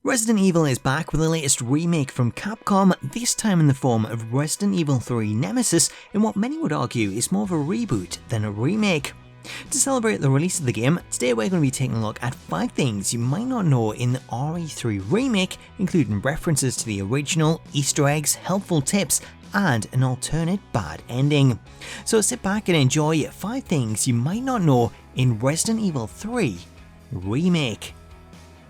Resident Evil is back with the latest remake from Capcom, this time in the form of Resident Evil 3 Nemesis in what many would argue is more of a reboot than a remake. To celebrate the release of the game, today we're going to be taking a look at 5 things you might not know in the RE3 remake, including references to the original, Easter eggs, helpful tips, and an alternate bad ending. So sit back and enjoy 5 things you might not know in Resident Evil 3 Remake.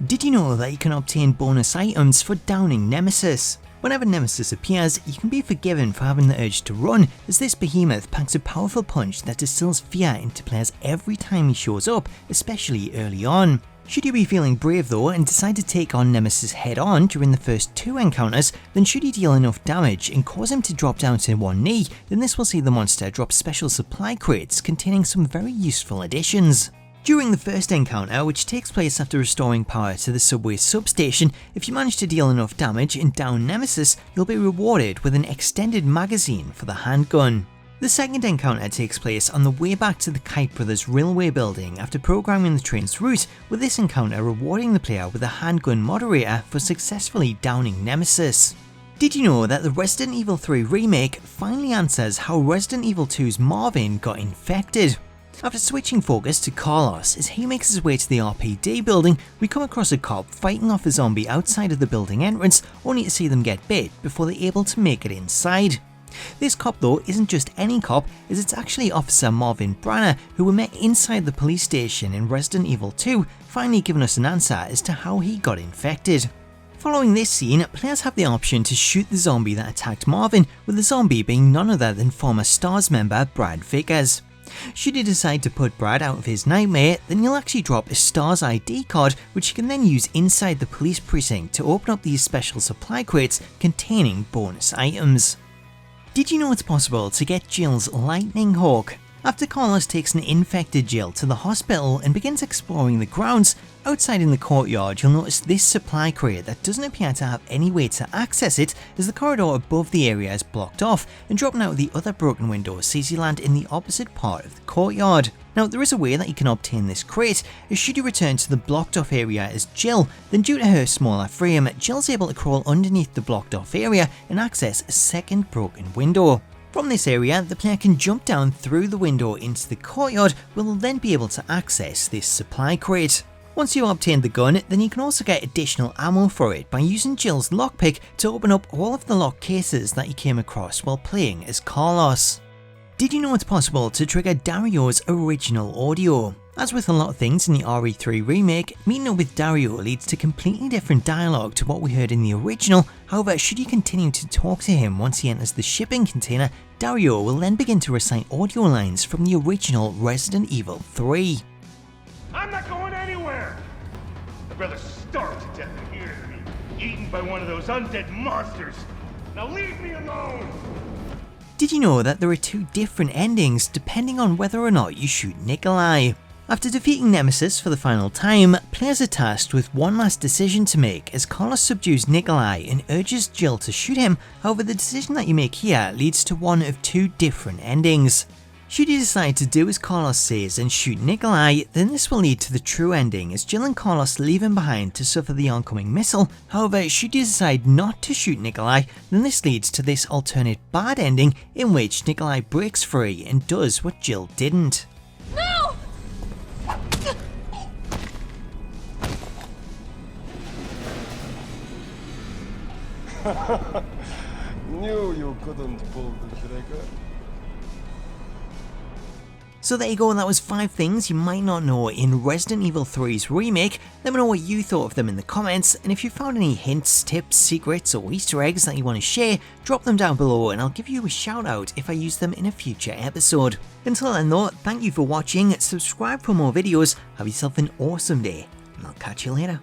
Did you know that you can obtain bonus items for downing Nemesis? Whenever Nemesis appears, you can be forgiven for having the urge to run, as this behemoth packs a powerful punch that distills fear into players every time he shows up, especially early on. Should you be feeling brave though and decide to take on Nemesis head on during the first 2 encounters, then should you deal enough damage and cause him to drop down to one knee, then this will see the monster drop special supply crates containing some very useful additions. During the first encounter, which takes place after restoring power to the subway substation, if you manage to deal enough damage and down Nemesis, you'll be rewarded with an extended magazine for the handgun. The second encounter takes place on the way back to the Kite Brothers railway building after programming the train's route, with this encounter rewarding the player with a handgun moderator for successfully downing Nemesis. Did you know that the Resident Evil 3 remake finally answers how Resident Evil 2's Marvin got infected? After switching focus to Carlos, as he makes his way to the RPD building, we come across a cop fighting off a zombie outside of the building entrance, only to see them get bit before they're able to make it inside. This cop though isn't just any cop, as it's actually Officer Marvin Branagh, who we met inside the police station in Resident Evil 2, finally giving us an answer as to how he got infected. Following this scene, players have the option to shoot the zombie that attacked Marvin, with the zombie being none other than former STARS member Brad Vickers. Should you decide to put Brad out of his nightmare, then you'll actually drop a STARS ID card, which you can then use inside the police precinct to open up these special supply crates containing bonus items. Did you know it's possible to get Jill's Lightning Hawk? After Carlos takes an infected Jill to the hospital and begins exploring the grounds, outside in the courtyard you'll notice this supply crate that doesn't appear to have any way to access it, as the corridor above the area is blocked off, and dropping out of the other broken window sees you land in the opposite part of the courtyard. Now there is a way that you can obtain this crate, as should you return to the blocked off area as Jill, then due to her smaller frame, Jill's able to crawl underneath the blocked off area and access a second broken window. From this area, the player can jump down through the window into the courtyard, where they'll then be able to access this supply crate. Once you obtain the gun, then you can also get additional ammo for it by using Jill's lockpick to open up all of the lock cases that you came across while playing as Carlos. Did you know it's possible to trigger Dario's original audio? As with a lot of things in the RE3 remake, meeting up with Dario leads to completely different dialogue to what we heard in the original. However, should you continue to talk to him once he enters the shipping container, Dario will then begin to recite audio lines from the original Resident Evil 3. I'm not going anywhere! I'd rather starve to death than here to be eaten by one of those undead monsters. Now leave me alone! Did you know that there are 2 different endings depending on whether or not you shoot Nikolai? After defeating Nemesis for the final time, players are tasked with one last decision to make as Carlos subdues Nikolai and urges Jill to shoot him. However, the decision that you make here leads to one of 2 different endings. Should you decide to do as Carlos says and shoot Nikolai, then this will lead to the true ending as Jill and Carlos leave him behind to suffer the oncoming missile. However, should you decide not to shoot Nikolai, then this leads to this alternate bad ending in which Nikolai breaks free and does what Jill didn't. No! Knew you couldn't pull the trigger. So there you go, that was 5 things you might not know in Resident Evil 3's remake. Let me know what you thought of them in the comments, and if you found any hints, tips, secrets or Easter eggs that you want to share, drop them down below and I'll give you a shout out if I use them in a future episode. Until then though, thank you for watching, subscribe for more videos, have yourself an awesome day, and I'll catch you later.